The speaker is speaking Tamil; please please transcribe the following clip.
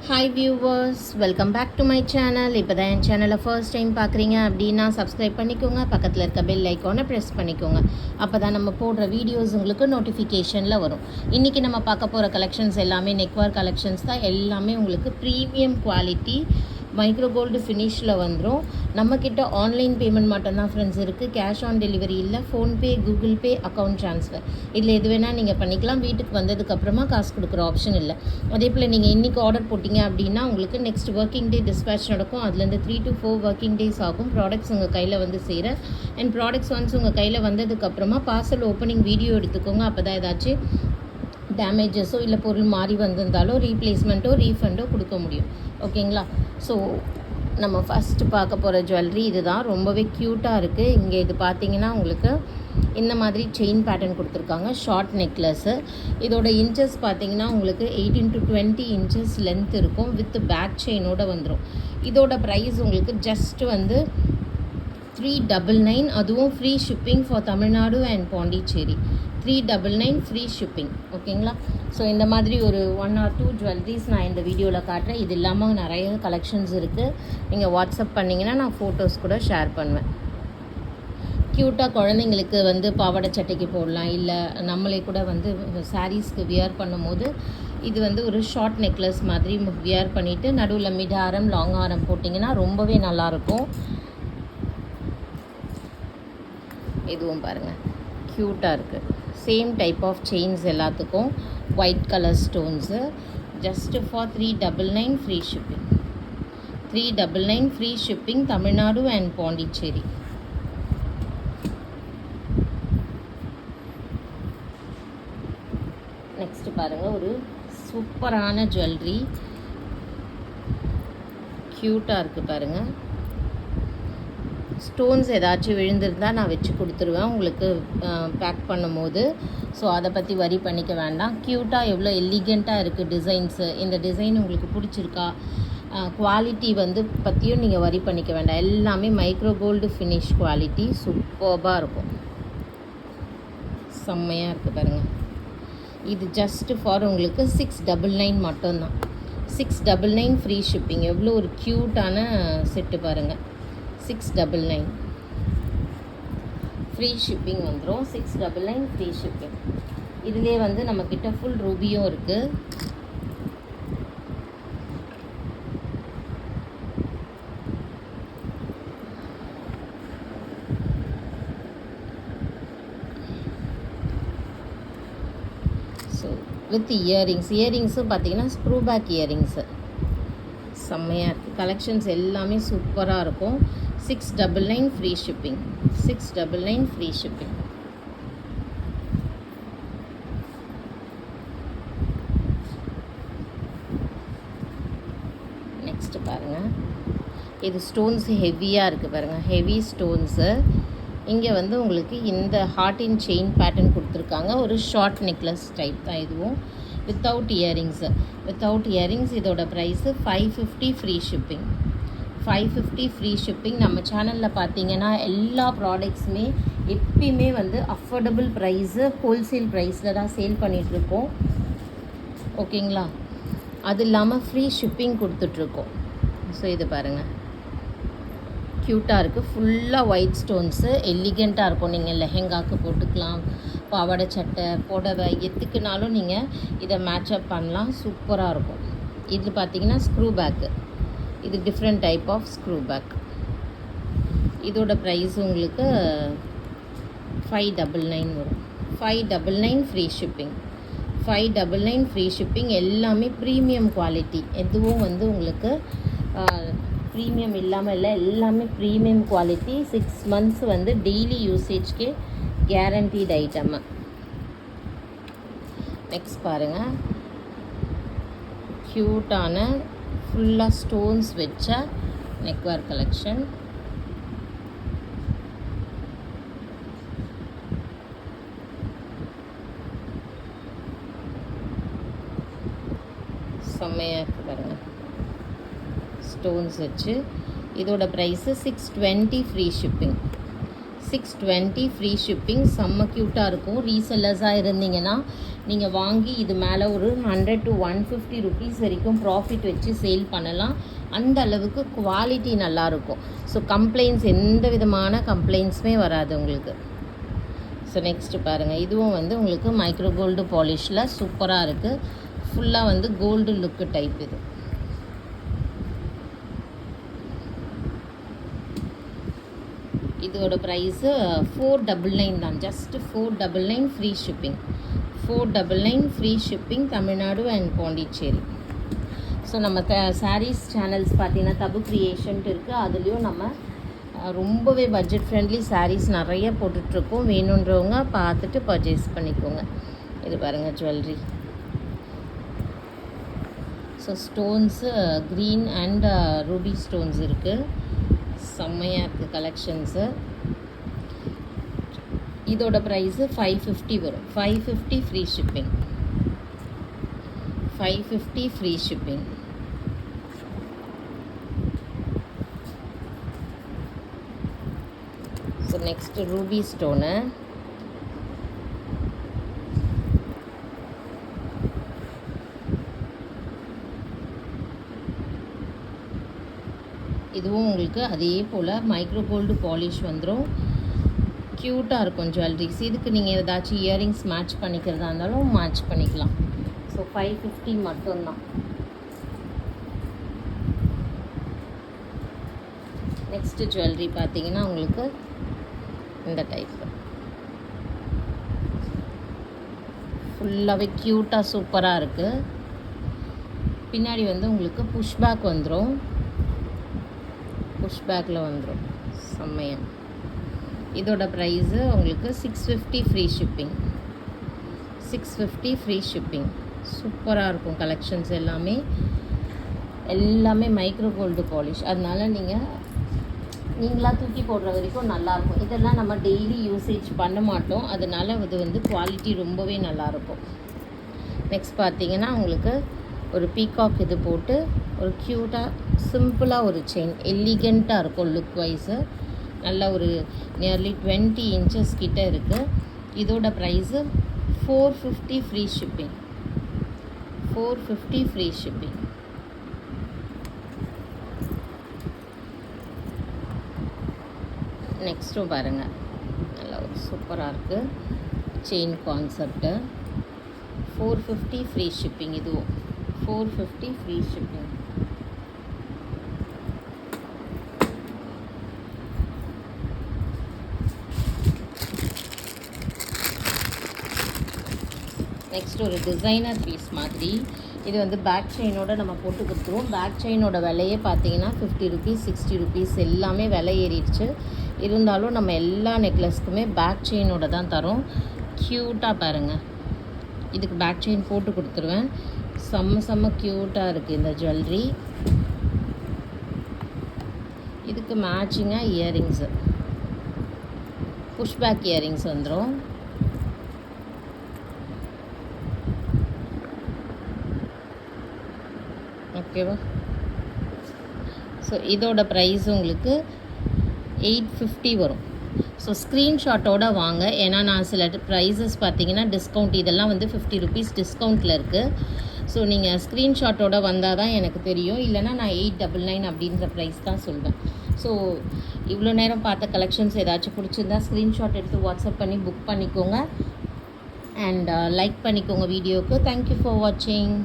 Hi viewers, welcome back to my channel. இப்போ தான் என் சேனலை ஃபர்ஸ்ட் டைம் பார்க்குறீங்க அப்படின்னா சப்ஸ்கிரைப் பண்ணிக்கோங்க. பக்கத்தில் இருக்க பெல் ஐக்கானை ப்ரெஸ் பண்ணிக்கோங்க. அப்போ தான் நம்ம போடுற வீடியோஸ் உங்களுக்கு நோட்டிஃபிகேஷனில் வரும். இன்றைக்கி நம்ம பார்க்க போகிற கலெக்ஷன்ஸ் எல்லாமே நெக்வேர் கலெக்ஷன்ஸ் தான். எல்லாமே உங்களுக்கு ப்ரீமியம் குவாலிட்டி மைக்ரோ கோல்டு ஃபினிஷில் வந்துடும். நம்மக்கிட்ட ஆன்லைன் பேமெண்ட் மட்டும்தான் ஃப்ரெண்ட்ஸ் இருக்குது. கேஷ் ஆன் டெலிவரி இல்லை. PhonePe, Google Pay, account transfer இதில் எது வேணால் நீங்கள் பண்ணிக்கலாம். வீட்டுக்கு வந்ததுக்கப்புறமா காசு கொடுக்குற ஆப்ஷன் இல்லை. அதே போல் நீங்கள் இன்றைக்கி ஆர்டர் போட்டிங்க அப்படின்னா உங்களுக்கு நெக்ஸ்ட் ஒர்க்கிங் டே டிஸ்பேச் நடக்கும். அதுலேருந்து 3 to 4 ஒர்க்கிங் டேஸ் ஆகும் ப்ராடக்ட்ஸ் உங்கள் கையில் வந்து சேர. அண்ட் ப்ராடக்ட்ஸ் ஒன்ஸ் உங்கள் கையில் வந்ததுக்கப்புறமா பார்சல் ஓப்பனிங் வீடியோ எடுத்துக்கோங்க. அப்போ தான் ஏதாச்சும் டேமேஜஸோ இல்லை பொருள் மாறி வந்திருந்தாலோ ரீப்ளேஸ்மெண்ட்டோ ரீஃபண்டோ கொடுக்க முடியும். ஓகேங்களா? ஸோ நம்ம ஃபஸ்ட்டு பார்க்க போகிற ஜுவல்லரி இது தான். ரொம்பவே க்யூட்டாக இருக்குது. இங்கே இது பார்த்தீங்கன்னா உங்களுக்கு இந்த மாதிரி செயின் பேட்டர்ன் கொடுத்துருக்காங்க. Short necklace. இதோட இன்ச்சஸ் பார்த்தீங்கன்னா உங்களுக்கு 18 to 20 இன்ச்சஸ் லென்த் இருக்கும். வித் பேக் செயினோடு வந்துடும். இதோட ப்ரைஸ் உங்களுக்கு ஜஸ்ட்டு வந்து 399. அதுவும் free shipping for Tamil Nadu and Pondicherry. 399 free shipping. ஓகேங்களா? ஸோ இந்த மாதிரி ஒரு 1 or 2 ஜுவல்லரிஸ் நான் இந்த வீடியோவில் காட்டுறேன். இது இல்லாமல் நிறைய கலெக்ஷன்ஸ் இருக்குது. நீங்கள் வாட்ஸ்அப் பண்ணிங்கன்னா நான் ஃபோட்டோஸ் கூட ஷேர் பண்ணுவேன். க்யூட்டாக குழந்தைங்களுக்கு வந்து பாவாடை சட்டைக்கு போடலாம். இல்லை நம்மளே கூட வந்து சாரீஸ்க்கு வியர் பண்ணும்போது இது வந்து ஒரு ஷார்ட் நெக்லஸ் மாதிரி வியர் பண்ணிவிட்டு நடுவில் மிட் ஆரம் லாங் ஆரம் போட்டிங்கன்னா ரொம்பவே நல்லாயிருக்கும். இதுவும் பாருங்கள், க்யூட்டாக இருக்குது. சேம் டைப் ஆஃப் செயின்ஸ் எல்லாத்துக்கும் white colour stones. Just for 399 free shipping. 399 free shipping Tamil Nadu and Pondicherry. Next பாருங்கள், ஒரு சூப்பரான ஜுவல்லரி. க்யூட்டாக இருக்குது பாருங்கள். ஸ்டோன்ஸ் ஏதாச்சும் விழுந்திருந்தால் நான் வச்சு கொடுத்துருவேன் உங்களுக்கு பேக் பண்ணும்போது. ஸோ அதை பற்றி வரி பண்ணிக்க வேண்டாம். க்யூட்டாக எவ்வளோ எலிகெண்ட்டாக இருக்குது டிசைன்ஸு. இந்த டிசைன் உங்களுக்கு பிடிச்சிருக்கா? குவாலிட்டி வந்து பற்றியும் நீங்கள் வரி பண்ணிக்க வேண்டாம். எல்லாமே மைக்ரோ கோல்டு ஃபினிஷ் குவாலிட்டி. சூப்பர்பாக இருக்கும். செம்மையாக இருக்குது பாருங்கள். இது ஜஸ்ட்டு ஃபார் உங்களுக்கு 699 மட்டும்தான். 699 ஃப்ரீ ஷிப்பிங். எவ்வளோ ஒரு க்யூட்டான செட்டு பாருங்கள். 699 ஃப்ரீ ஷிப்பிங் வந்துடும். 699 ஃப்ரீ ஷிப்பிங். இதிலே வந்து நம்மக்கிட்ட ஃபுல் ரூபியும் இருக்குது. ஸோ வித் இயரிங்ஸும் பார்த்தீங்கன்னா ஸ்க்ரூ பேக் இயரிங்ஸு. செம்மையாக இருக்குது. கலெக்ஷன்ஸ் எல்லாமே சூப்பராக இருக்கும். 699 free shipping. 699 free shipping. Next பாருங்கள், இது ஸ்டோன்ஸ் ஹெவியாக இருக்குது பாருங்கள். Heavy stones. இங்கே வந்து உங்களுக்கு இந்த ஹார்ட் இன் செயின் பேட்டர்ன் கொடுத்துருக்காங்க. ஒரு ஷார்ட் நெக்லஸ் டைப் தான் இதுவும். Without earrings. இதோட price 550 free shipping. 550 free shipping. நம்ம சேனலில் பார்த்தீங்கன்னா எல்லா ப்ராடக்ட்ஸுமே எப்பயுமே வந்து அஃபோர்டபுள் ப்ரைஸு, ஹோல்சேல் ப்ரைஸில் தான் சேல் பண்ணிகிட்ருக்கோம். ஓகேங்களா? அது இல்லாமல் ஃப்ரீ ஷிப்பிங் கொடுத்துட்ருக்கோம். ஸோ இது பாருங்கள், க்யூட்டாக இருக்குது. ஃபுல்லாக ஒயிட் ஸ்டோன்ஸு. எலிகெண்ட்டாக இருக்கும். நீங்கள் லெஹெங்காவுக்கு போட்டுக்கலாம், பாவாடை சட்டை, புடவை எதுக்குனாலும் நீங்கள் இதை மேட்சப் பண்ணலாம். சூப்பராக இருக்கும். இது பார்த்திங்கன்னா ஸ்க்ரூ பேக்கு. இது different type of screw back. இதோட ப்ரைஸ் உங்களுக்கு 599 வரும். 599 ஃப்ரீ ஷிப்பிங். 599 free shipping. எல்லாமே ப்ரீமியம் குவாலிட்டி. எதுவும் வந்து உங்களுக்கு ப்ரீமியம் இல்லாமல் இல்லை. எல்லாமே ப்ரீமியம் குவாலிட்டி. 6 months வந்து டெய்லி யூசேஜ்க்கே கேரண்டீட் ஐட்டமு. நெக்ஸ்ட் பாருங்கள், க்யூட்டான ஃபுல்லாக ஸ்டோன்ஸ் வச்ச நெக்வேர் கலெக்ஷன். செம்மையாக இருக்குது பாருங்கள். ஸ்டோன்ஸ் வச்சு இதோட price 620 free shipping. 620 free shipping. செம்ம க்யூட்டாக இருக்கும். ரீசெல்லர்ஸாக இருந்தீங்கன்னா நீங்கள் வாங்கி இது மேலே ஒரு 100 to 150 ருபீஸ் வரைக்கும் ப்ராஃபிட் வச்சு சேல் பண்ணலாம். அந்த அளவுக்கு குவாலிட்டி நல்லாயிருக்கும். ஸோ கம்ப்ளைண்ட்ஸ், எந்த விதமான கம்ப்ளைண்ட்ஸுமே வராது உங்களுக்கு. ஸோ நெக்ஸ்ட்டு பாருங்கள், இதுவும் வந்து உங்களுக்கு மைக்ரோ கோல்டு பாலிஷில் சூப்பராக இருக்குது. ஃபுல்லாக வந்து கோல்டு லுக்கு டைப் இது. இதோட ப்ரைஸு 499 தான். Just 499 free shipping. 499 free shipping, Tamil Nadu and Pondicherry. So நம்ம சாரீஸ் சேனல்ஸ் பார்த்தீங்கன்னா தபு க்ரியேஷன்ட்டு இருக்குது. அதுலேயும் நம்ம ரொம்பவே பட்ஜெட் ஃப்ரெண்ட்லி சாரீஸ் நிறைய போட்டுட்ருக்கோம். வேணுன்றவங்க பார்த்துட்டு பர்ச்சேஸ் பண்ணிக்கோங்க. இது பாருங்கள் jewellery. So stones green and Ruby stones இருக்குது. செம்மையாக இருக்குது கலெக்ஷன்ஸு. இதோட ப்ரைஸு 550 வரும். 550 free shipping. 550 free shipping. So next Ruby stone. இதுவும் உங்களுக்கு அதே போல் மைக்ரோ கோல்டு பாலிஷ் வந்துடும். க்யூட்டாக இருக்கும் ஜுவல்லரிஸ். இதுக்கு நீங்கள் ஏதாச்சும் இயரிங்ஸ் மேட்ச் பண்ணிக்கிறதா இருந்தாலும் மேட்ச் பண்ணிக்கலாம். ஸோ 550 மட்டும்தான். நெக்ஸ்ட்டு ஜுவல்லரி பார்த்தீங்கன்னா உங்களுக்கு இந்த டைப்பு ஃபுல்லாகவே க்யூட்டாக சூப்பராக இருக்குது. பின்னாடி வந்து உங்களுக்கு புஷ்பேக் வந்துடும். புஷ்பேக்கில் வந்துடும். செம்மையாக. இதோட ப்ரைஸு உங்களுக்கு 650 ஃப்ரீ ஷிப்பிங். 650 free shipping. சூப்பராக இருக்கும் கலெக்ஷன்ஸ் எல்லாமே மைக்ரோ கோல்டு பாலிஷ். அதனால் நீங்களாக தூக்கி போடுற வரைக்கும் நல்லாயிருக்கும். இதெல்லாம் நம்ம டெய்லி யூசேஜ் பண்ண மாட்டோம். அதனால் இது வந்து குவாலிட்டி ரொம்பவே நல்லாயிருக்கும். நெக்ஸ்ட் பார்த்தீங்கன்னா உங்களுக்கு ஒரு பீகாக் இது போட்டு ஒரு க்யூட்டாக சிம்பிளாக ஒரு செயின், எலிகண்ட்டாக இருக்கும் லுக் வைஸு. நல்ல ஒரு நியர்லி 20 inches கிட்ட இருக்குது. இதோட ப்ரைஸு 450 ஃப்ரீ ஷிப்பிங். 450 free shipping. நெக்ஸ்ட்டும் பாருங்கள், நல்லா ஒரு சூப்பராக இருக்குது செயின் கான்செப்ட்டு. 450 free shipping. இதுவும் 450 ஃப்ரீ ஷிப்பிங். நெக்ஸ்ட் ஒரு டிசைனர் பீஸ் மாதிரி. இது வந்து பேக் செயினோட நம்ம போட்டு கொடுத்துருவோம். பேக் செயினோட விலையே பார்த்தீங்கன்னா 50 ருபீஸ் 60 ருபீஸ் எல்லாமே விலை ஏறிடுச்சு. இருந்தாலும் நம்ம எல்லா நெக்லஸ்க்குமே பேக் செயினோட தான் தரோம். க்யூட்டாக பாருங்கள். இதுக்கு பேக் செயின் போட்டு கொடுத்துருவேன். செம்ம க்யூட்டாக இருக்குது இந்த ஜுவல்லரி. இதுக்கு மேட்சிங்காக இயரிங்ஸு, புஷ்பேக் இயரிங்ஸ் வந்துடும். ஓகேவா? ஸோ இதோட ப்ரைஸ் உங்களுக்கு 850 வரும். ஸோ ஸ்க்ரீன்ஷாட்டோடு வாங்க. ஏன்னா நான் சில ப்ரைஸஸ் பார்த்தீங்கன்னா டிஸ்கவுண்ட், இதெல்லாம் வந்து 50 ருபீஸ் டிஸ்கவுண்ட்டில் இருக்குது. ஸோ நீங்கள் ஸ்க்ரீன்ஷாட்டோடு வந்தால் தான் எனக்கு தெரியும். இல்லைனா நான் 899 அப்படின்ற ப்ரைஸ் தான் சொல்வேன். ஸோ இவ்வளோ நேரம் பார்த்த கலெக்ஷன்ஸ் ஏதாச்சும் பிடிச்சிருந்தா ஸ்க்ரீன்ஷாட் எடுத்து வாட்ஸ்அப் பண்ணி புக் பண்ணிக்கோங்க. அண்ட் லைக் பண்ணிக்கோங்க வீடியோவுக்கு. தேங்க்யூ ஃபார் வாட்சிங்.